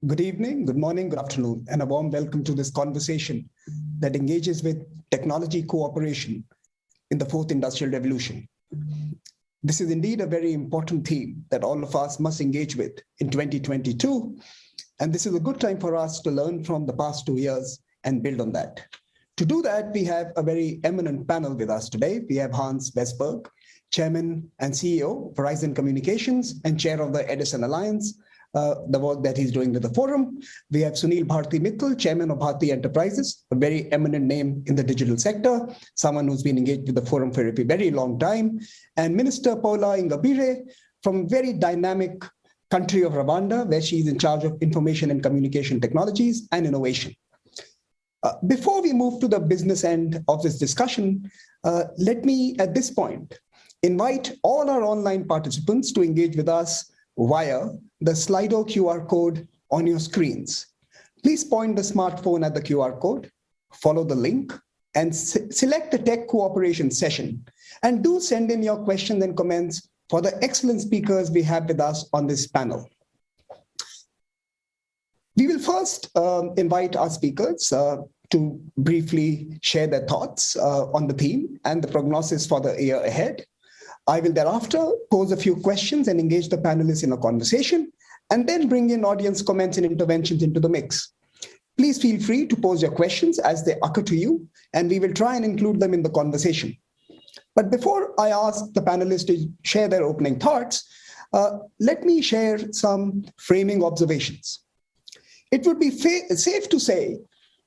Good evening, good morning, good afternoon, and a warm welcome to this conversation that engages with technology cooperation in the fourth industrial revolution. This is indeed a very important theme that all of us must engage with in 2022, and this is a good time for us to learn from the past 2 years and build on that. To do that, we have a very eminent panel with us today. We have Hans Vestberg, Chairman and CEO, Verizon Communications, and Chair of the Edison Alliance, the work that he's doing with the forum. We have Sunil Bharti Mittal, Chairman of Bharti Enterprises, a very eminent name in the digital sector, someone who's been engaged with the forum for a very long time, and Minister Paula Ingabire from very dynamic country of Rwanda, where she's in charge of information and communication technologies and innovation. Before we move to the business end of this discussion, let me, at this point, invite all our online participants to engage with us via the Slido QR code on your screens. Please point the smartphone at the QR code, follow the link, and select the Tech Cooperation session. And do send in your questions and comments for the excellent speakers we have with us on this panel. We will first invite our speakers to briefly share their thoughts on the theme and the prognosis for the year ahead. I will thereafter pose a few questions and engage the panelists in a conversation, and then bring in audience comments and interventions into the mix. Please feel free to pose your questions as they occur to you, and we will try and include them in the conversation. But before I ask the panelists to share their opening thoughts, let me share some framing observations. It would be safe to say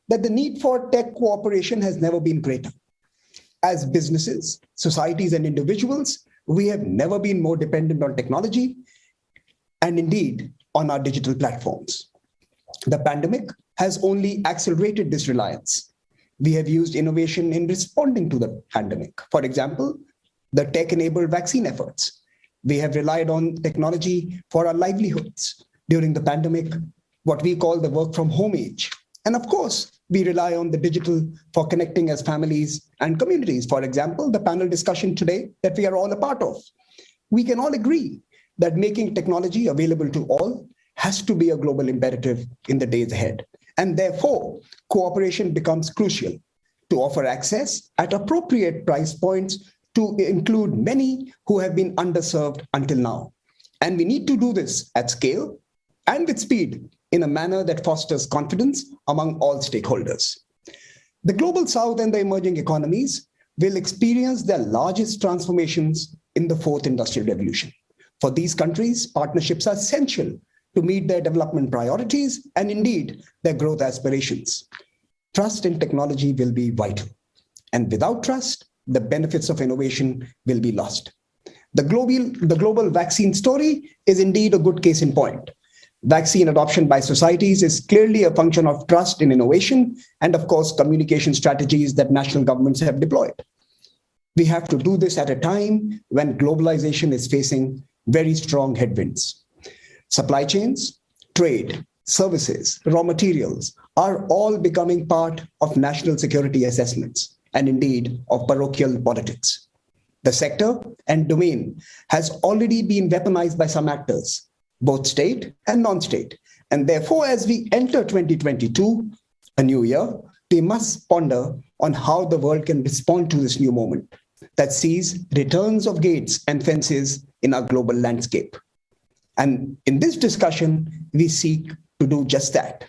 that the need for tech cooperation has never been greater. As businesses, societies, and individuals, we have never been more dependent on technology and indeed on our digital platforms. The pandemic has only accelerated this reliance. We have used innovation in responding to the pandemic. For example, the tech-enabled vaccine efforts. We have relied on technology for our livelihoods during the pandemic, what we call the work from home age. And of course, we rely on the digital for connecting as families and communities. For example, the panel discussion today that we are all a part of. We can all agree that making technology available to all has to be a global imperative in the days ahead. And therefore, cooperation becomes crucial to offer access at appropriate price points to include many who have been underserved until now. And we need to do this at scale and with speed in a manner that fosters confidence among all stakeholders. The Global South and the emerging economies will experience their largest transformations in the fourth industrial revolution. For these countries, partnerships are essential to meet their development priorities and indeed their growth aspirations. Trust in technology will be vital. And without trust, the benefits of innovation will be lost. The global vaccine story is indeed a good case in point. Vaccine adoption by societies is clearly a function of trust in innovation and, of course, communication strategies that national governments have deployed. We have to do this at a time when globalization is facing very strong headwinds. Supply chains, trade, services, raw materials are all becoming part of national security assessments and indeed of parochial politics. The sector and domain has already been weaponized by some actors, both state and non-state. And therefore, as we enter 2022, a new year, we must ponder on how the world can respond to this new moment that sees returns of gates and fences in our global landscape. And in this discussion, we seek to do just that.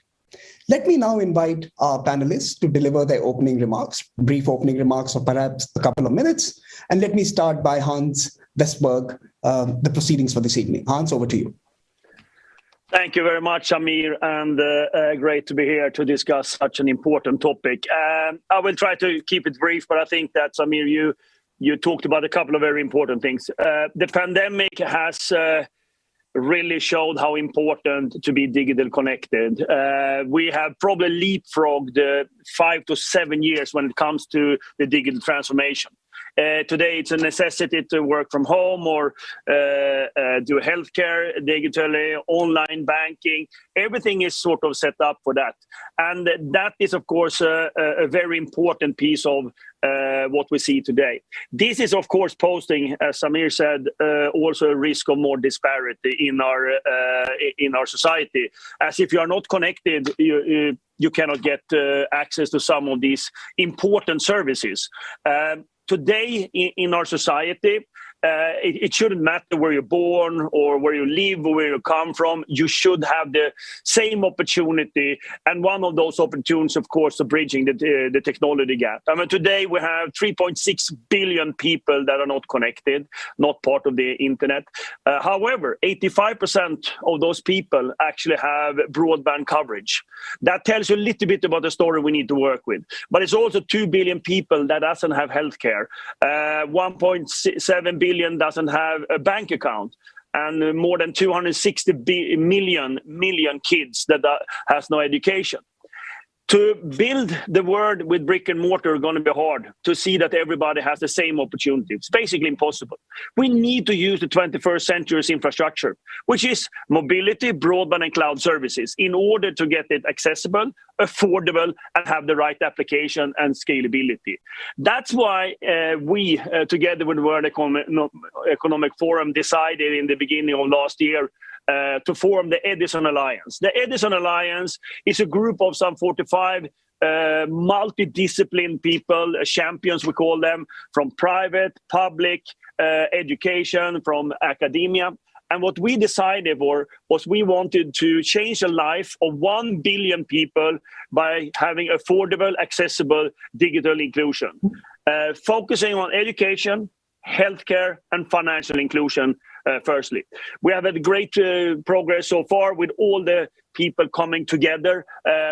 Let me now invite our panelists to deliver their opening remarks, brief opening remarks of perhaps a couple of minutes. And let me start by Hans Vestberg, the proceedings for this evening. Hans, over to you. Thank you very much, Amir, and great to be here to discuss such an important topic. I will try to keep it brief, but I think that, Amir, you talked about a couple of very important things. The pandemic has really showed how important to be digital connected. We have probably leapfrogged 5 to 7 years when it comes to the digital transformation. Today, it's a necessity to work from home or do healthcare digitally, online banking. Everything is sort of set up for that. And that is, of course, a very important piece of what we see today. This is, of course, posing, as Samir said, also a risk of more disparity in our society. As if you are not connected, you cannot get access to some of these important services. Today, in our society, it shouldn't matter where you're born or where you live or where you come from. You should have the same opportunity. And one of those opportunities, of course, is bridging the technology gap. I mean, today we have 3.6 billion people that are not connected, not part of the internet. However, 85% of those people actually have broadband coverage. That tells you a little bit about the story we need to work with. But it's also 2 billion people that doesn't have healthcare. 1.7 billion doesn't have a bank account, and more than 260 million kids that has no education. To build the world with brick and mortar is going to be hard. To see that everybody has the same opportunity, it's basically impossible. We need to use the 21st century's infrastructure, which is mobility, broadband, and cloud services, in order to get it accessible, affordable, and have the right application and scalability. That's why we, together with the World Economic Forum, decided in the beginning of last year to form the Edison Alliance. The Edison Alliance is a group of some 45 multidisciplined people, champions we call them, from private, public, education, from academia. And what we decided was we wanted to change the life of 1 billion people by having affordable, accessible digital inclusion, focusing on education, healthcare, and financial inclusion. Firstly, we have had great progress so far with all the people coming together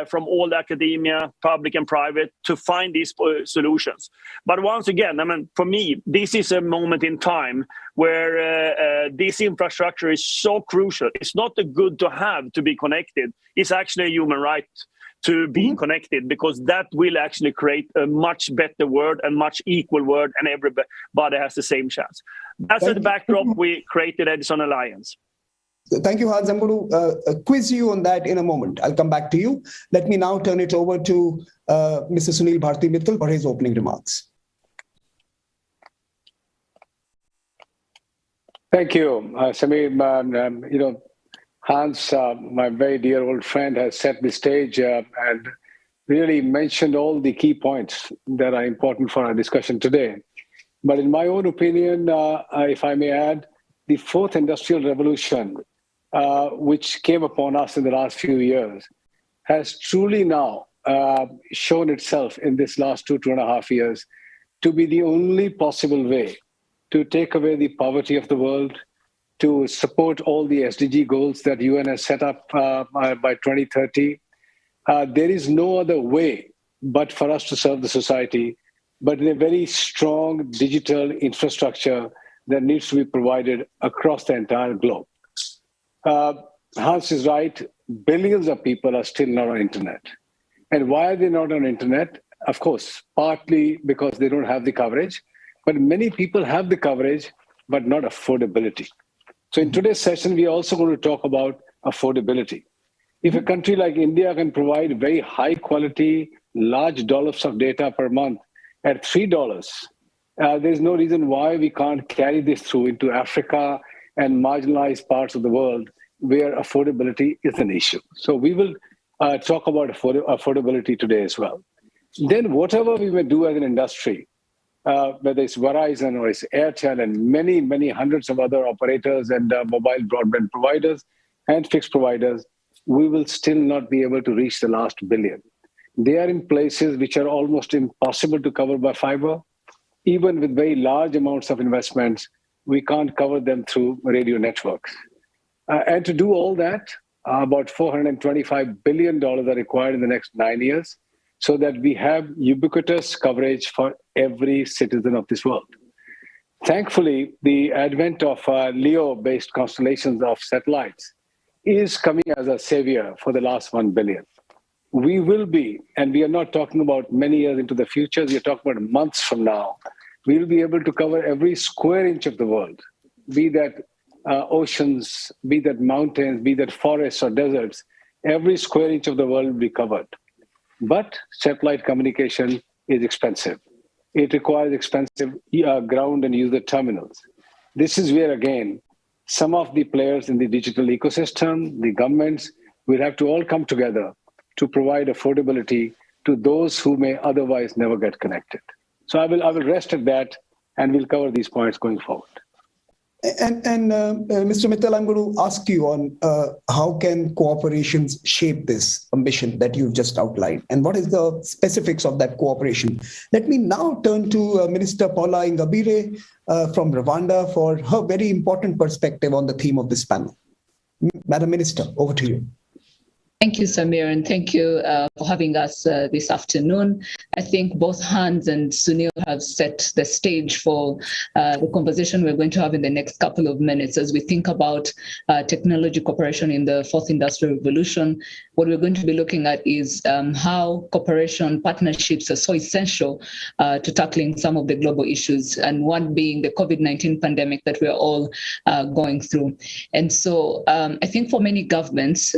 from all the academia, public and private, to find these solutions. But once again, I mean, for me, this is a moment in time where this infrastructure is so crucial. It's not a good to have to be connected. It's actually a human right to be connected, because that will actually create a much better world and much equal world, and everybody has the same chance. That's the backdrop we created Edison Alliance. Thank you, Hans. I'm going to quiz you on that in a moment. I'll come back to you. Let me now turn it over to Mr. Sunil Bharti Mittal for his opening remarks. Thank you, Samir. Hans, my very dear old friend, has set the stage and really mentioned all the key points that are important for our discussion today. But in my own opinion, if I may add, the fourth industrial revolution, which came upon us in the last few years, has truly now shown itself in this last 2.5 years to be the only possible way to take away the poverty of the world, to support all the SDG goals that UN has set up by 2030. There is no other way but for us to serve the society, but in a very strong digital infrastructure that needs to be provided across the entire globe. Hans is right, billions of people are still not on internet. And why are they not on internet? Of course, partly because they don't have the coverage, but many people have the coverage, but not affordability. So in today's session, we are also going to talk about affordability. If a country like India can provide very high quality, large dollops of data per month at $3, there's no reason why we can't carry this through into Africa and marginalized parts of the world where affordability is an issue. So we will talk about affordability today as well. Then whatever we may do as an industry, whether it's Verizon or it's Airtel and many, many hundreds of other operators and mobile broadband providers and fixed providers, we will still not be able to reach the last billion. They are in places which are almost impossible to cover by fiber. Even with very large amounts of investments, we can't cover them through radio networks. And to do all that, about $425 billion are required in the next 9 years, so that we have ubiquitous coverage for every citizen of this world. Thankfully, the advent of LEO-based constellations of satellites is coming as a savior for the last 1 billion. We will be, and we are not talking about many years into the future, we are talking about months from now, we'll be able to cover every square inch of the world, be that oceans, be that mountains, be that forests or deserts. Every square inch of the world will be covered. But satellite communication is expensive. It requires expensive ground and user terminals. This is where, again, some of the players in the digital ecosystem, the governments, will have to all come together to provide affordability to those who may otherwise never get connected. So I will rest at that, and we'll cover these points going forward. And Mr. Mittal, I'm going to ask you on how can cooperations shape this ambition that you've just outlined, and what is the specifics of that cooperation? Let me now turn to Minister Paula Ingabire from Rwanda for her very important perspective on the theme of this panel. Madam Minister, over to you. Thank you, Samir, and thank you for having us this afternoon. I think both Hans and Sunil have set the stage for the conversation we're going to have in the next couple of minutes as we think about technology cooperation in the fourth industrial revolution. What we're going to be looking at is how cooperation partnerships are so essential to tackling some of the global issues, and one being the COVID-19 pandemic that we're all going through. And so I think for many governments,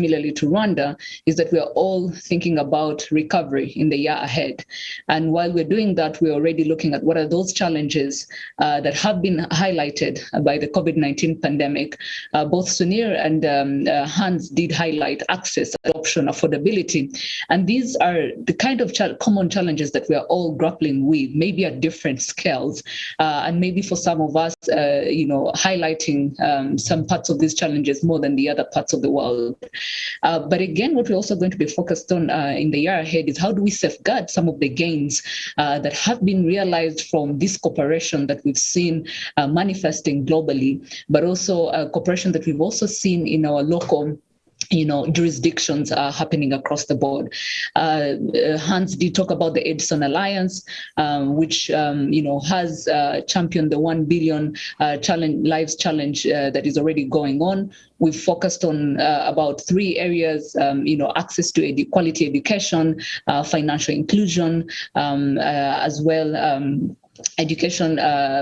similarly to Rwanda, is that we're all thinking about recovery in the year ahead. And while we're doing that, we're already looking at what are those challenges that have been highlighted by the COVID-19 pandemic. Both Sunir and Hans did highlight access, adoption, affordability. And these are the kind of common challenges that we're all grappling with, maybe at different scales. And maybe for some of us, highlighting some parts of these challenges more than the other parts of the world. But again, what we're also going to be focused on in the year ahead is how do we safeguard some of the gains that have been realized from this cooperation that we've seen manifesting globally, but also cooperation that we've also seen in our local jurisdictions are happening across the board. Hans did talk about the Edison Alliance, which has championed the 1 billion lives challenge that is already going on. We've focused on about 3 areas, access to quality education, financial inclusion, as well education,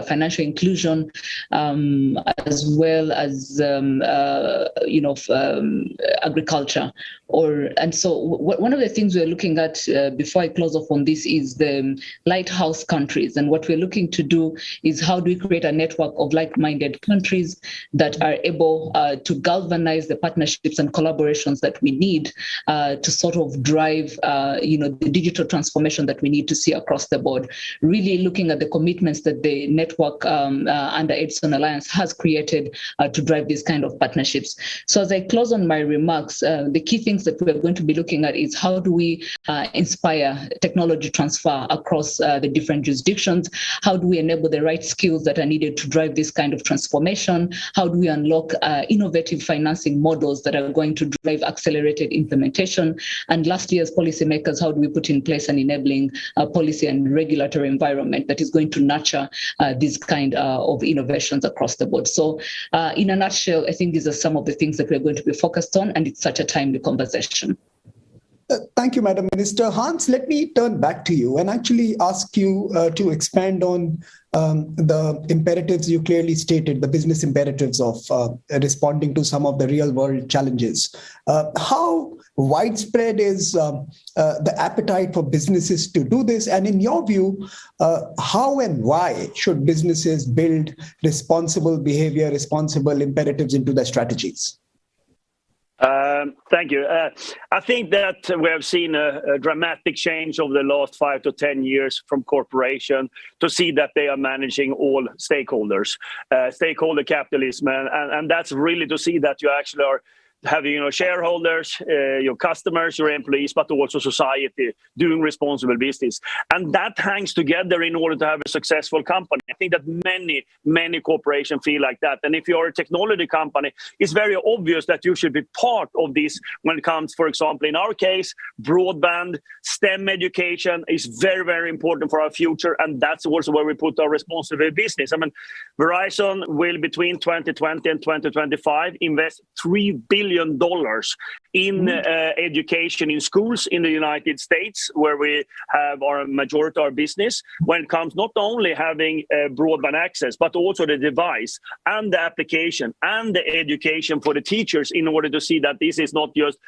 financial inclusion, as well as agriculture. And so one of the things we're looking at before I close off on this is the lighthouse countries. And what we're looking to do is how do we create a network of like-minded countries that are able to galvanize the partnerships and collaborations that we need to sort of drive the digital transformation that we need to see across the board. Really looking at the commitments that the network under Edison Alliance has created to drive these kind of partnerships. So as I close on my remarks, the key things that we're going to be looking at is how do we inspire technology transfer across the different jurisdictions? How do we enable the right skills that are needed to drive this kind of transformation? How do we unlock innovative financing models that are going to drive accelerated implementation? And lastly, as policymakers, how do we put in place an enabling policy and regulatory environment that is going to nurture these kind of innovations across the board? So in a nutshell, I think these are some of the things that we're going to be focused on, and it's such a timely conversation. Thank you, Madam Minister. Hans, let me turn back to you and actually ask you to expand on the imperatives you clearly stated, the business imperatives of responding to some of the real world challenges. How widespread is the appetite for businesses to do this? And in your view, how and why should businesses build responsible behavior, responsible imperatives into their strategies? Thank you. I think that we have seen a dramatic change over the last 5 to 10 years from corporation to see that they are managing all stakeholders, stakeholder capitalism. And that's really to see that you actually are having shareholders, your customers, your employees, but also society doing responsible business. And that hangs together in order to have a successful company. I think that many corporations feel like that. And if you're a technology company, it's very obvious that you should be part of this when it comes, for example, in our case, broadband, STEM education is very, very important for our future. And that's also where we put our responsible business. I mean, Verizon will between 2020 and 2025 invest $3 billion in education in schools in the United States, where we have our majority of our business, when it comes not only having broadband access, but also the device and the application and the education for the teachers, in order to see that this is not just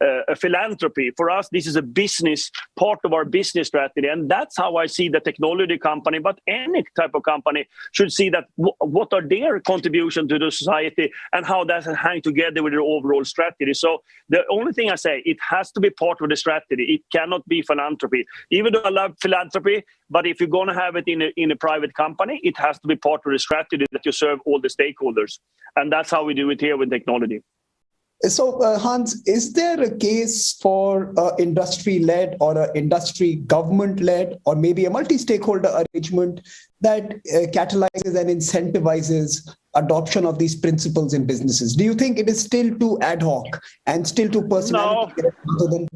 a philanthropy. For us, this is a business, part of our business strategy. And that's how I see the technology company, but any type of company should see that what are their contribution to the society and how that hang together with their overall strategy. So the only thing I say, it has to be part of the strategy. It cannot be philanthropy. Even though I love philanthropy, but if you're going to have it in a private company, it has to be part of the strategy that you serve all the stakeholders. And that's how we do it here with technology. So, Hans, is there a case for industry-led or an industry government-led or maybe a multi-stakeholder arrangement that catalyzes and incentivizes adoption of these principles in businesses? Do you think it is still too ad hoc and still too personality? No.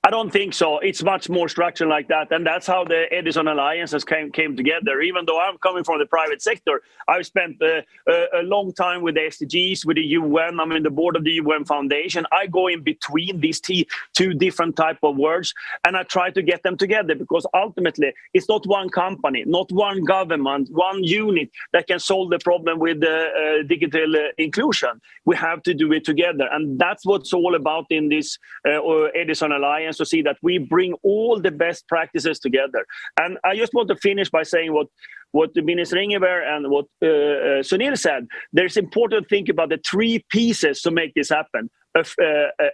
I don't think so. It's much more structured like that. And that's how the Edison Alliances came together. Even though I'm coming from the private sector, I've spent a long time with the SDGs, with the UN. I'm in the board of the UN Foundation. I go in between these two different type of words, and I try to get them together, because ultimately it's not one company, not one government, one unit that can solve the problem with digital inclusion. We have to do it together. And that's what's all about in this Edison Alliance, to see that we bring all the best practices together. And I just want to finish by saying what Minister Ingeberg and what Sunil said. There's important to think about the three pieces to make this happen.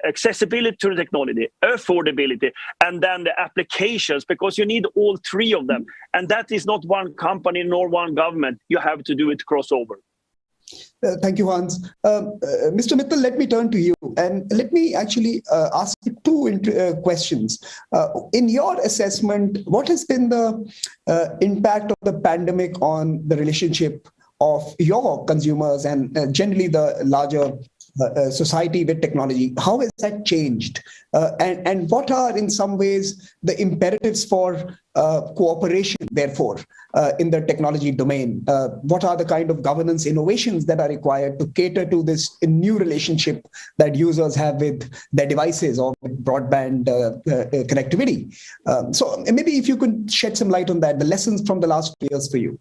Accessibility to the technology, affordability, and then the applications, because you need all three of them. And that is not one company nor one government. You have to do it crossover. Thank you, Hans. Mr. Mittal, let me turn to you and let me actually ask you two questions. In your assessment, what has been the impact of the pandemic on the relationship of your consumers and generally the larger society with technology? How has that changed? And what are, in some ways, the imperatives for cooperation, therefore, in the technology domain? What are the kind of governance innovations that are required to cater to this new relationship that users have with their devices or with broadband connectivity? So maybe if you could shed some light on that, the lessons from the last 2 years for you.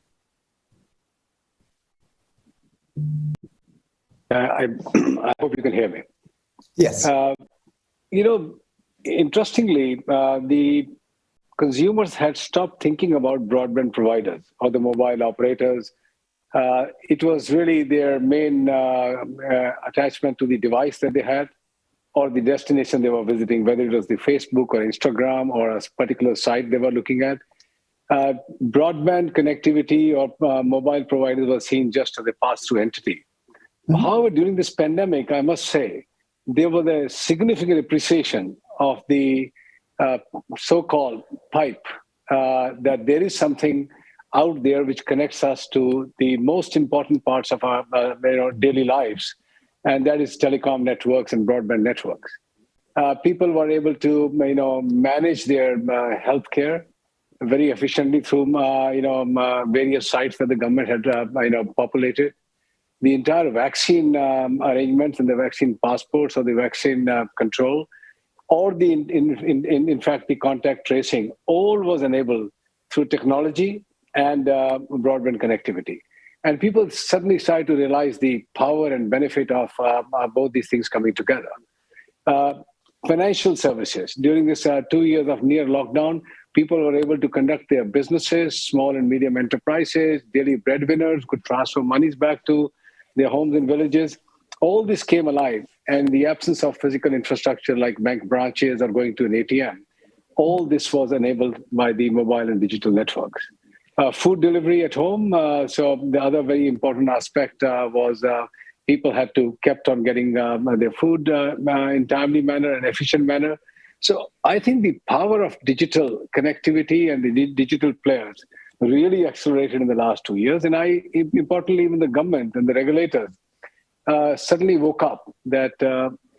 I hope you can hear me. Yes. Interestingly, the consumers had stopped thinking about broadband providers or the mobile operators. It was really their main attachment to the device that they had or the destination they were visiting, whether it was the Facebook or Instagram or a particular site they were looking at. Broadband connectivity or mobile providers were seen just as a pass-through entity. However, during this pandemic, I must say, there was a significant appreciation of the so-called pipe, that there is something out there which connects us to the most important parts of our daily lives, and that is telecom networks and broadband networks. People were able to manage their healthcare very efficiently through various sites that the government had populated. The entire vaccine arrangements and the vaccine passports or the vaccine control, or in fact the contact tracing, all was enabled through technology and broadband connectivity. And people suddenly started to realize the power and benefit of both these things coming together. Financial services. During this 2 years of near lockdown, people were able to conduct their businesses, small and medium enterprises, daily breadwinners could transfer monies back to their homes and villages. All this came alive, and the absence of physical infrastructure like bank branches or going to an ATM, all this was enabled by the mobile and digital networks. Food delivery at home. So the other very important aspect was people had to kept on getting their food in timely manner and efficient manner. So I think the power of digital connectivity and the digital players really accelerated in the last 2 years. And importantly, even the government and the regulators suddenly woke up that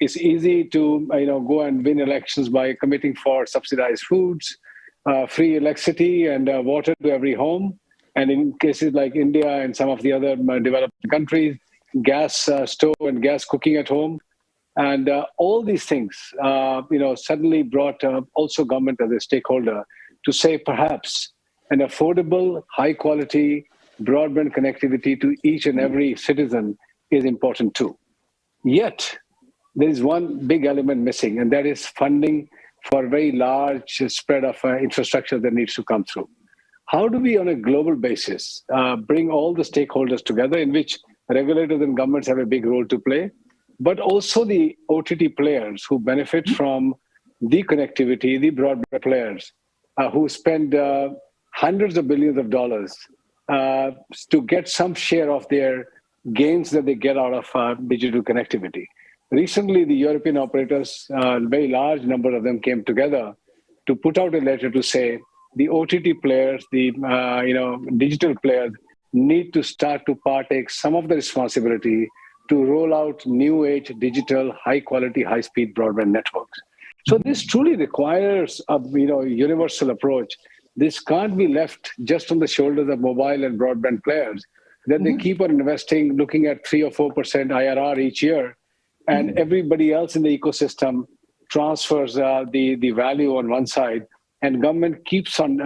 it's easy to go and win elections by committing for subsidized foods, free electricity and water to every home. And in cases like India and some of the other developed countries, gas stove and gas cooking at home. And all these things, suddenly brought also government as a stakeholder to say perhaps an affordable, high-quality broadband connectivity to each and every citizen is important too. Yet, there is one big element missing, and that is funding for a very large spread of infrastructure that needs to come through. How do we, on a global basis, bring all the stakeholders together, in which regulators and governments have a big role to play, but also the OTT players who benefit from the connectivity, the broadband players who spend hundreds of billions of dollars to get some share of their gains that they get out of digital connectivity. Recently, the European operators, a very large number of them came together to put out a letter to say the OTT players, the digital players need to start to partake some of the responsibility to roll out new age digital, high quality, high speed broadband networks. So this truly requires a universal approach. This can't be left just on the shoulders of mobile and broadband players. That they keep on investing, looking at 3 or 4% IRR each year, and everybody else in the ecosystem transfers the value on one side, and government keeps on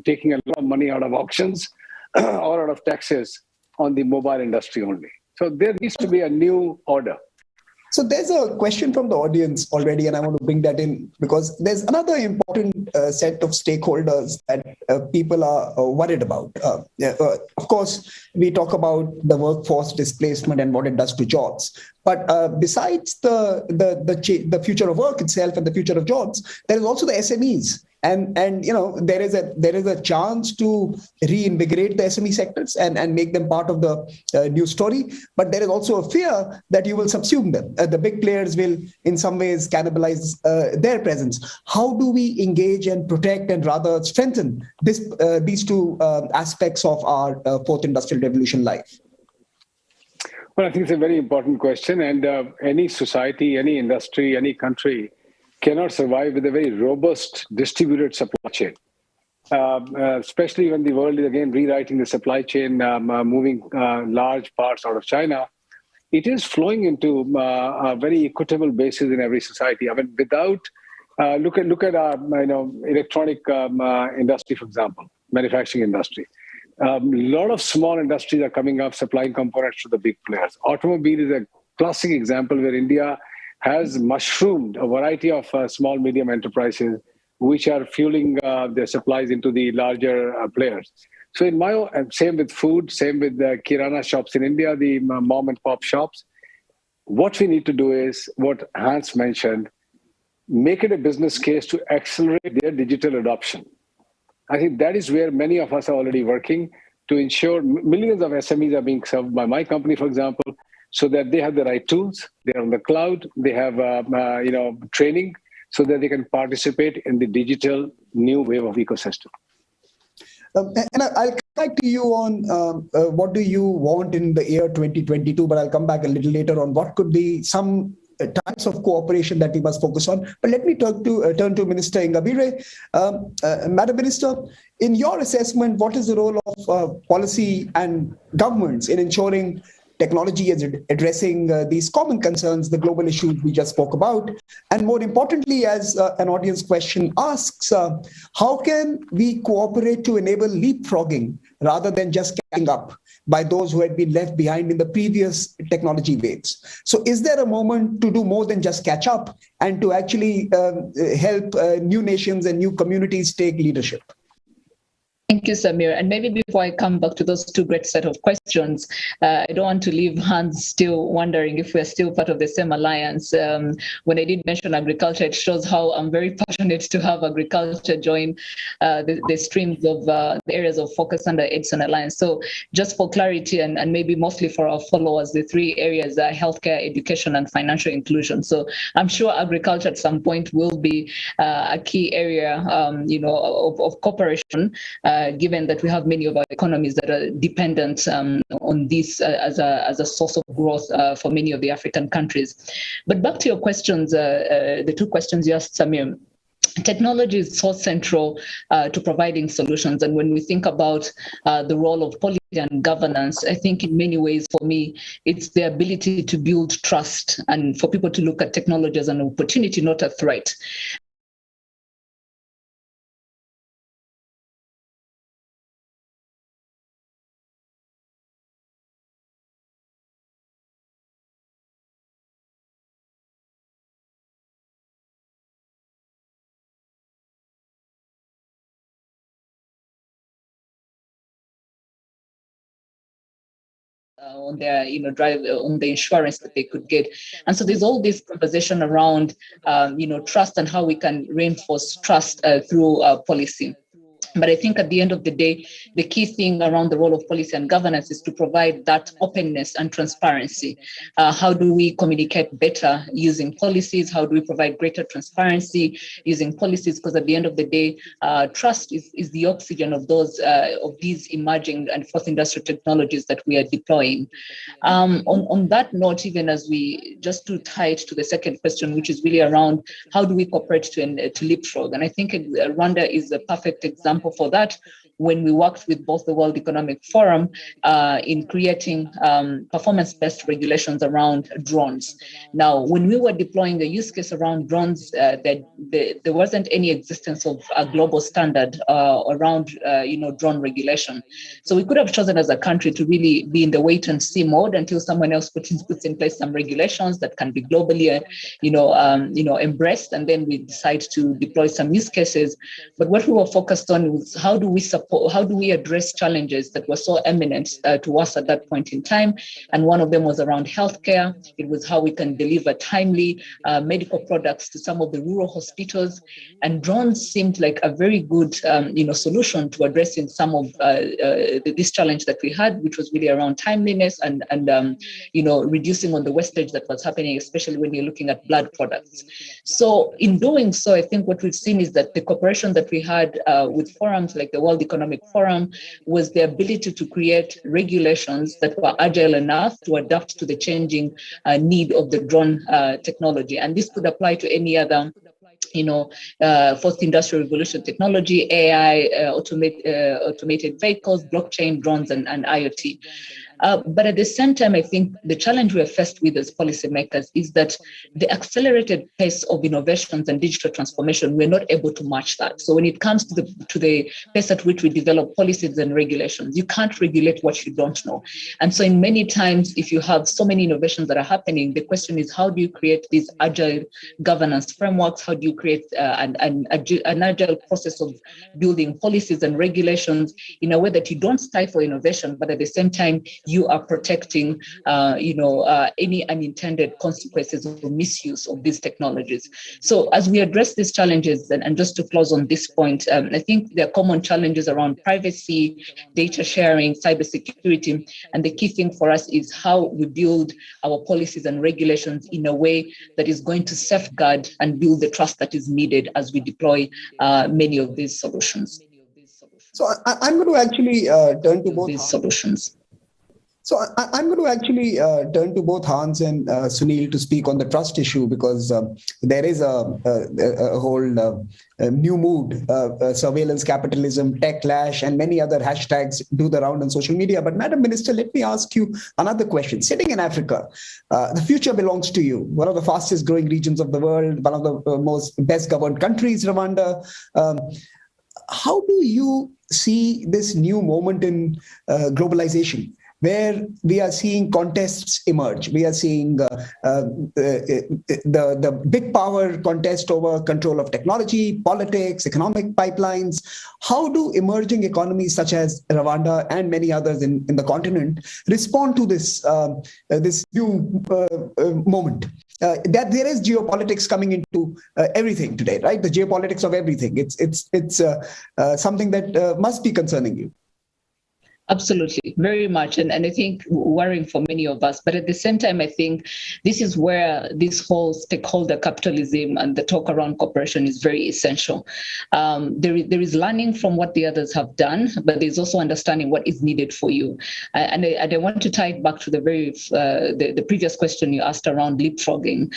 taking a lot of money out of auctions or out of taxes on the mobile industry only. So there needs to be a new order. So there's a question from the audience already, and I want to bring that in because there's another important set of stakeholders that people are worried about. Of course, we talk about the workforce displacement and what it does to jobs. But besides the future of work itself and the future of jobs, there is also the SMEs. And there is a chance to reinvigorate the SME sectors and make them part of the news story. But there is also a fear that you will subsume them. The big players will, in some ways, cannibalize their presence. How do we engage and protect and rather strengthen these two aspects of our fourth industrial revolution life? Well, I think it's a very important question. And any society, any industry, any country cannot survive with a very robust distributed supply chain, especially when the world is again rewriting the supply chain, moving large parts out of China. It is flowing into a very equitable basis in every society. I mean, without look at our electronic industry, for example, manufacturing industry. A lot of small industries are coming up supplying components to the big players. Automobile is a classic example where India has mushroomed a variety of small, medium enterprises which are fueling their supplies into the larger players. So same with food, same with the Kirana shops in India, the mom and pop shops. What we need to do is what Hans mentioned, make it a business case to accelerate their digital adoption. I think that is where many of us are already working to ensure millions of SMEs are being served by my company, for example, so that they have the right tools, they're on the cloud, they have training, so that they can participate in the digital new wave of ecosystem. And I'll come back to you on what do you want in the year 2022, but I'll come back a little later on what could be some types of cooperation that we must focus on. But let me turn to Minister Ingabire. Madam Minister, in your assessment, what is the role of policy and governments in ensuring technology is addressing these common concerns, the global issues we just spoke about? And more importantly, as an audience question asks, how can we cooperate to enable leapfrogging rather than just catching up by those who had been left behind in the previous technology waves? So is there a moment to do more than just catch up and to actually help new nations and new communities take leadership? Thank you, Samir. And maybe before I come back to those two great set of questions, I don't want to leave Hans still wondering if we're still part of the same alliance. When I did mention agriculture, it shows how I'm very passionate to have agriculture join the streams of the areas of focus under Edson Alliance. So just for clarity and maybe mostly for our followers, the three areas are healthcare, education, and financial inclusion. So I'm sure agriculture at some point will be a key area of cooperation. Given that we have many of our economies that are dependent on this as a source of growth for many of the African countries. But back to your questions, the two questions you asked, Samir. technology is so central to providing solutions. And when we think about the role of policy and governance, I think in many ways, for me, it's the ability to build trust and for people to look at technology as an opportunity, not a threat. On their drive on the insurance that they could get. And so there's all this conversation around trust and how we can reinforce trust through policy. But I think at the end of the day, the key thing around the role of policy and governance is to provide that openness and transparency. How do we communicate better using policies? How do we provide greater transparency using policies? Because at the end of the day, trust is the oxygen of these emerging and fourth industrial technologies that we are deploying. On that note, even as we just to tie it to the second question, which is really around how do we cooperate to leapfrog? And I think Rwanda is a perfect example for that, when we worked with both the World Economic Forum in creating performance-based regulations around drones. Now, when we were deploying the use case around drones, there wasn't any existence of a global standard around drone regulation. So we could have chosen as a country to really be in the wait and see mode until someone else puts in place some regulations that can be globally embraced, and then we decide to deploy some use cases. But what we were focused on was how do we address challenges that were so eminent to us at that point in time. And one of them was around healthcare. It was how we can deliver timely medical products to some of the rural hospitals. And drones seemed like a very good solution to addressing some of this challenge that we had, which was really around timeliness and reducing on the wastage that was happening, especially when you're looking at blood products. So in doing so, I think what we've seen is that the cooperation that we had with forums like the World Economic Forum was the ability to create regulations that were agile enough to adapt to the changing need of the drone technology. And this could apply to any other fourth industrial revolution technology, AI, automated vehicles, blockchain, drones, and IoT. But at the same time, I think the challenge we are faced with as policymakers is that the accelerated pace of innovations and digital transformation, we're not able to match that. So when it comes to the pace at which we develop policies and regulations, you can't regulate what you don't know. And so in many times, if you have so many innovations that are happening, the question is, how do you create these agile governance frameworks? How do you create an agile process of building policies and regulations in a way that you don't stifle innovation, but at the same time, you are protecting, any unintended consequences or misuse of these technologies. So as we address these challenges, and just to close on this point, I think there are common challenges around privacy, data sharing, cybersecurity, and the key thing for us is how we build our policies and regulations in a way that is going to safeguard and build the trust that is needed as we deploy many of these solutions. So I'm going to actually turn to both these solutions. So I'm going to actually turn to both Hans and Sunil to speak on the trust issue, because there is a whole new mood, surveillance capitalism, techlash, and many other hashtags do the round on social media. But Madam Minister, let me ask you another question. Sitting in Africa, the future belongs to you. One of the fastest growing regions of the world, one of the most best governed countries, Rwanda. How do you see this new moment in globalization, where we are seeing contests emerge? We are seeing the big power contest over control of technology, politics, economic pipelines. How do emerging economies such as Rwanda and many others in the continent respond to this new moment? That there is geopolitics coming into everything today, right? The geopolitics of everything. It's something that must be concerning you. Absolutely, very much. And I think worrying for many of us. But at the same time, I think this is where this whole stakeholder capitalism and the talk around cooperation is very essential. There is learning from what the others have done, but there's also understanding what is needed for you. And I want to tie it back to the previous question you asked around leapfrogging,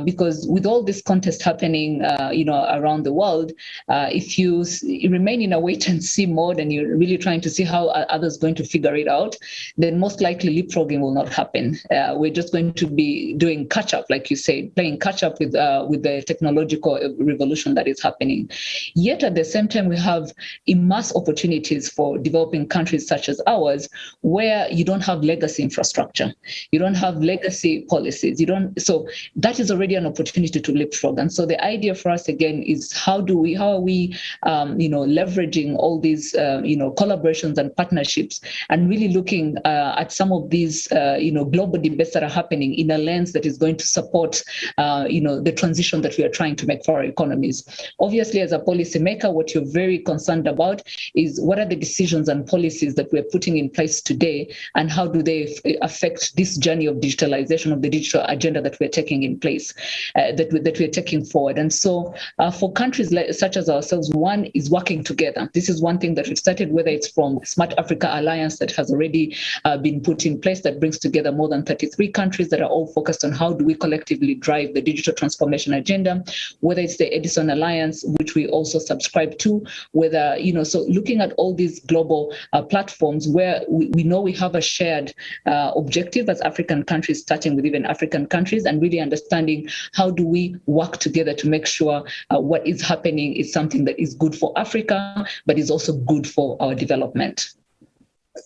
because with all this contest happening, around the world, if you remain in a wait and see mode and you're really trying to see how others going to figure it out, then most likely leapfrogging will not happen. We're just going to be doing catch up, like you say, playing catch up with the technological revolution that is happening. Yet at the same time, we have immense opportunities for developing countries such as ours, where you don't have legacy infrastructure, you don't have legacy policies, so that is already an opportunity to leapfrog. And so the idea for us again is how are we leveraging all these collaborations and partnerships, and really looking at some of these global debates that are happening in a lens that is going to support the transition that we are trying to make for our economies. Obviously, as a policymaker, what you're very concerned about is what are the decisions and policies that we're putting in place today, and how do they affect this journey of digitalization, of the digital agenda that we're taking in place, that we're taking forward. And so for countries such as ourselves, one is working together. This is one thing that we've started, whether it's from Smart Africa Alliance that has already been put in place, that brings together more than 33 countries that are all focused on how do we collectively drive the digital transformation agenda, whether it's the Edison Alliance, which we also subscribe to, whether, so looking at all these global platforms where we know we have a shared objective as African countries, starting with even African countries, and really understanding how do we work together to make sure what is happening is something that is good for Africa, but is also good for our development.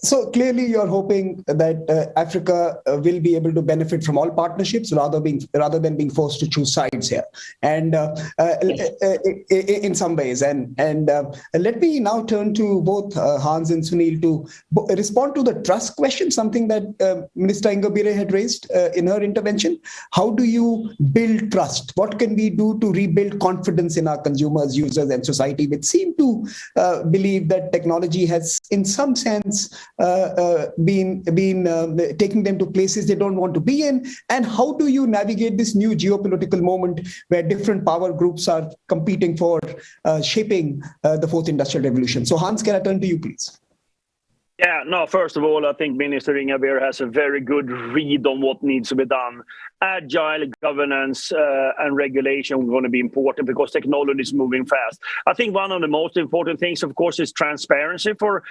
So clearly, you're hoping that Africa will be able to benefit from all partnerships rather than being forced to choose sides here, and in some ways. And let me now turn to both Hans and Sunil to respond to the trust question, something that Minister Ingabire had raised in her intervention. How do you build trust? What can we do to rebuild confidence in our consumers, users, and society, which seem to believe that technology has, in some sense, been taking them to places they don't want to be in? And how do you navigate this new geopolitical moment where different power groups are competing for shaping the fourth industrial revolution? So Hans, can I turn to you, please? Yeah, no, first of all, I think Minister Ingabire has a very good read on what needs to be done. Agile governance and regulation are going to be important because technology is moving fast. I think one of the most important things, of course, is transparency for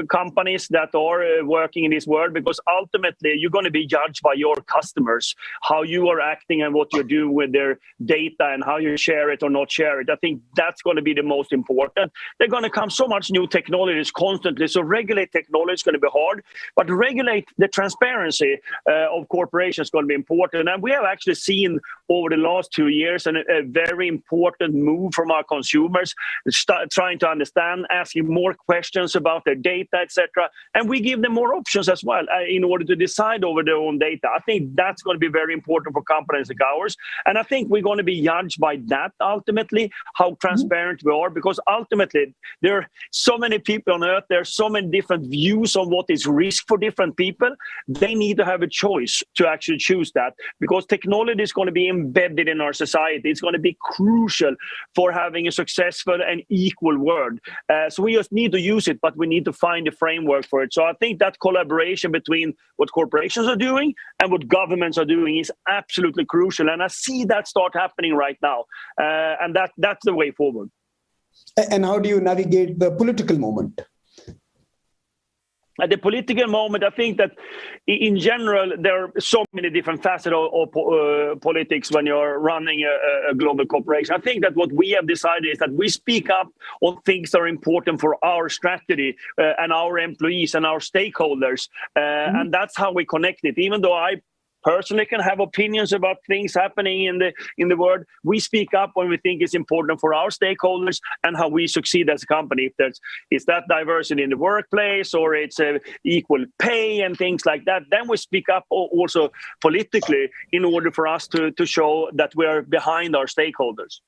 companies that are working in this world, because ultimately you're going to be judged by your customers, how you are acting and what you do with their data and how you share it or not share it. I think that's going to be the most important. There's going to come so much new technologies constantly, so regulate technology is going to be hard, but regulate the transparency of corporations is going to be important. And we have actually seen over the last 2 years a very important move from our consumers, trying to understand, asking more questions about their data, etc. And we give them more options as well in order to decide over their own data. I think that's going to be very important for companies like ours. And I think we're going to be judged by that ultimately, how transparent we are, because ultimately there are so many people on earth, there are so many different views on what is risk for different people. They need to have a choice to actually choose that, because technology is going to be embedded in our society. It's going to be crucial for having a successful and equal world. So we just need to use it, but we need to find a framework for it. So I think that collaboration between what corporations are doing and what governments are doing is absolutely crucial. And I see that start happening right now. And that's the way forward. And how do you navigate the political moment? At the political moment, I think that in general, there are so many different facets of politics when you're running a global corporation. I think that what we have decided is that we speak up on things that are important for our strategy and our employees and our stakeholders. And that's how we connect it. Even though I personally can have opinions about things happening in the world, we speak up when we think it's important for our stakeholders and how we succeed as a company. If is that diversity in the workplace, or it's equal pay and things like that, then we speak up also politically in order for us to show that we're behind our stakeholders.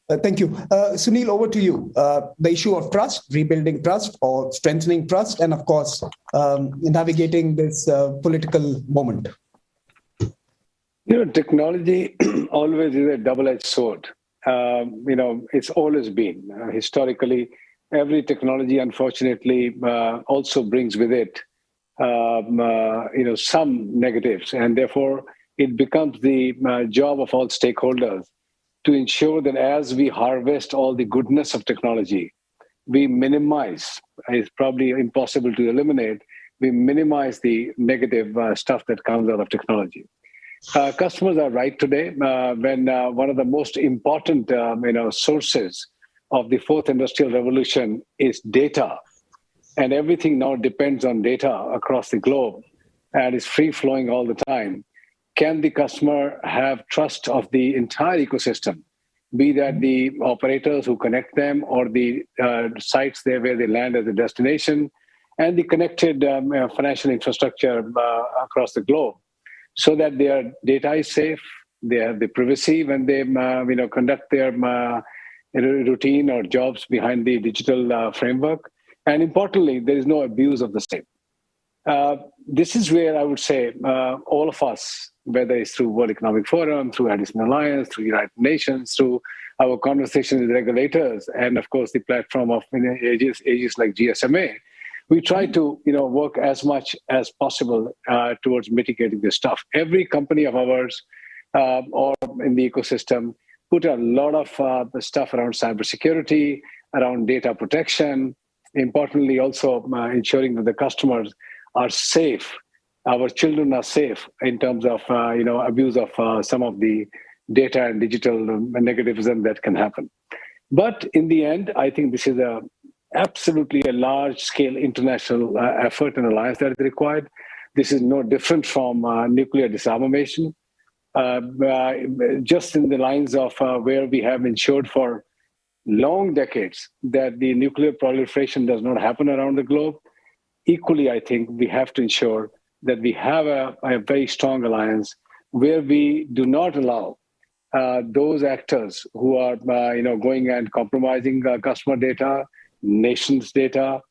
Thank you. Sunil, over to you. The issue of trust, rebuilding trust or strengthening trust, and of course, navigating this political moment. Technology always is a double-edged sword. It's always been. Historically, every technology, unfortunately, also brings with it, some negatives. And therefore, it becomes the job of all stakeholders to ensure that as we harvest all the goodness of technology, we minimize, it's probably impossible to eliminate, we minimize the negative stuff that comes out of technology. Customers are right today when one of the most important sources of the fourth industrial revolution is data. And everything now depends on data across the globe and is free flowing all the time. Can the customer have trust of the entire ecosystem, be that the operators who connect them or the sites there where they land as a destination, and the connected financial infrastructure across the globe, so that their data is safe, they have the privacy when they conduct their routine or jobs behind the digital framework, and importantly, there is no abuse of the same. This is where I would say all of us, whether it's through World Economic Forum, through Addison Alliance, through United Nations, through our conversations with regulators, and of course the platform of ages like GSMA, we try to work as much as possible towards mitigating this stuff. Every company of ours or in the ecosystem put a lot of stuff around cybersecurity, around data protection, importantly also ensuring that the customers are safe, our children are safe in terms of abuse of some of the data and digital negativism that can happen. But in the end, I think this is absolutely a large-scale international effort and alliance that is required. This is no different from nuclear disarmament. Just in the lines of where we have ensured for long decades that the nuclear proliferation does not happen around the globe, equally, I think we have to ensure that we have a very strong alliance where we do not allow those actors who are going and compromising customer data, nations' data,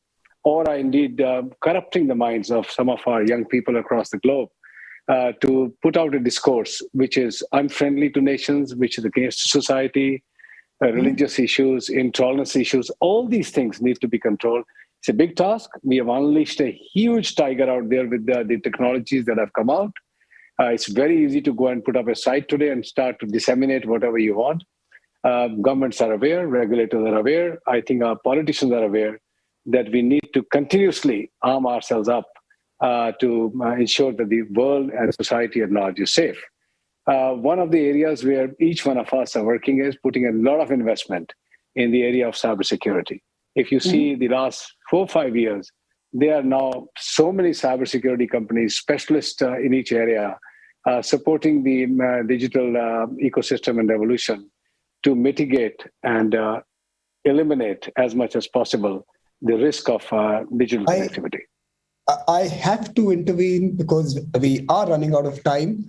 or are indeed corrupting the minds of some of our young people across the globe to put out a discourse which is unfriendly to nations, which is against society, religious issues, intolerance issues. All these things need to be controlled. It's a big task. We have unleashed a huge tiger out there with the technologies that have come out. It's very easy to go and put up a site today and start to disseminate whatever you want. Governments are aware, regulators are aware. I think our politicians are aware that we need to continuously arm ourselves up to ensure that the world and society at large is safe. One of the areas where each one of us are working is putting a lot of investment in the area of cybersecurity. If you see the last 4 or 5 years, there are now so many cybersecurity companies, specialists in each area, supporting the digital ecosystem and revolution to mitigate and eliminate as much as possible the risk of digital connectivity. I have to intervene because we are running out of time.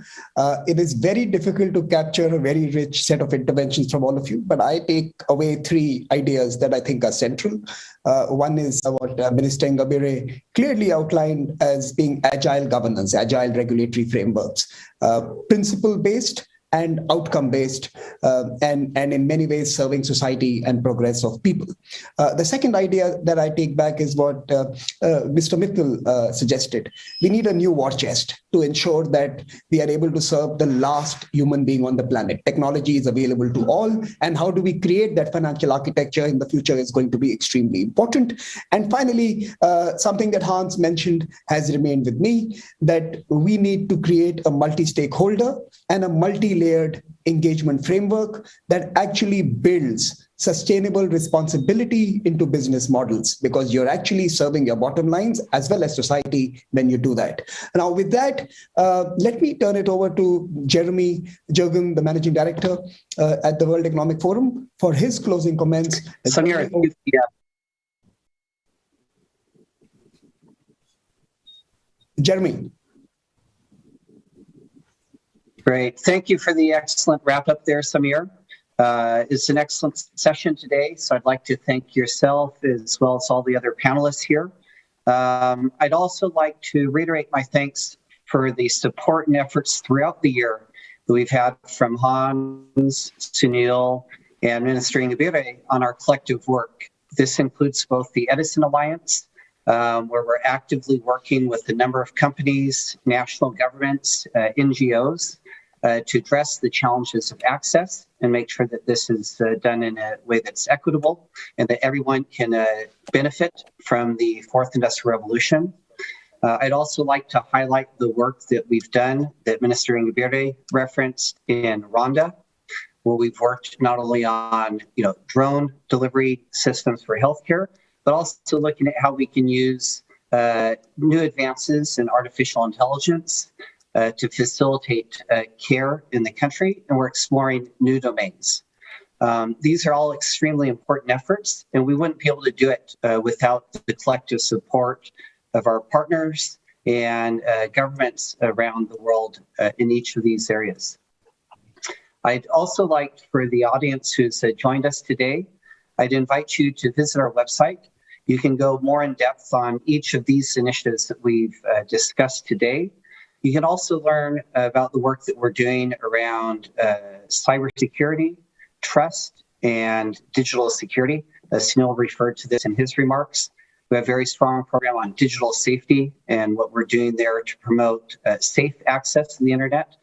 It is very difficult to capture a very rich set of interventions from all of you, but I take away 3 ideas that I think are central. One is what Minister Ngabire clearly outlined as being agile governance, agile regulatory frameworks, principle-based and outcome-based, and in many ways serving society and progress of people. The second idea that I take back is what Mr. Mittal suggested. We need a new war chest to ensure that we are able to serve the last human being on the planet. Technology is available to all, and how do we create that financial architecture in the future is going to be extremely important. And finally, something that Hans mentioned has remained with me, that we need to create a multi-stakeholder and a multi-layered engagement framework that actually builds sustainable responsibility into business models, because you're actually serving your bottom lines as well as society when you do that. Now, with that, let me turn it over to Jeremy Jurgen, the Managing Director at the World Economic Forum, for his closing comments. Samir, Jeremy. Great. Thank you for the excellent wrap up there, Samir. It's an excellent session today, so I'd like to thank yourself as well as all the other panelists here. I'd also like to reiterate my thanks for the support and efforts throughout the year that we've had from Hans, Sunil, and Minister Ingabire on our collective work. This includes both the Edison Alliance, where we're actively working with a number of companies, national governments, NGOs, to address the challenges of access and make sure that this is done in a way that's equitable and that everyone can benefit from the fourth industrial revolution. I'd also like to highlight the work that we've done that Minister Ingabire referenced in Rwanda, where we've worked not only on drone delivery systems for healthcare, but also looking at how we can use new advances in artificial intelligence to facilitate care in the country, and we're exploring new domains. These are all extremely important efforts, and we wouldn't be able to do it without the collective support of our partners and governments around the world in each of these areas. I'd also like for the audience who's joined us today, I'd invite you to visit our website. You can go more in depth on each of these initiatives that we've discussed today. You can also learn about the work that we're doing around cybersecurity, trust, and digital security. Sunil referred to this in his remarks. We have a very strong program on digital safety and what we're doing there to promote safe access to the internet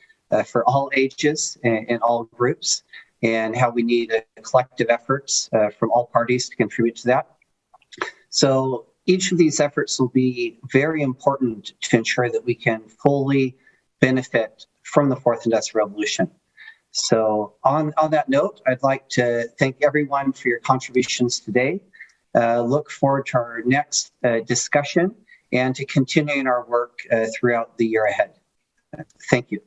for all ages and all groups, and how we need collective efforts from all parties to contribute to that. So each of these efforts will be very important to ensure that we can fully benefit from the fourth industrial revolution. So on that note, I'd like to thank everyone for your contributions today. Look forward to our next discussion and to continuing our work throughout the year ahead. Thank you.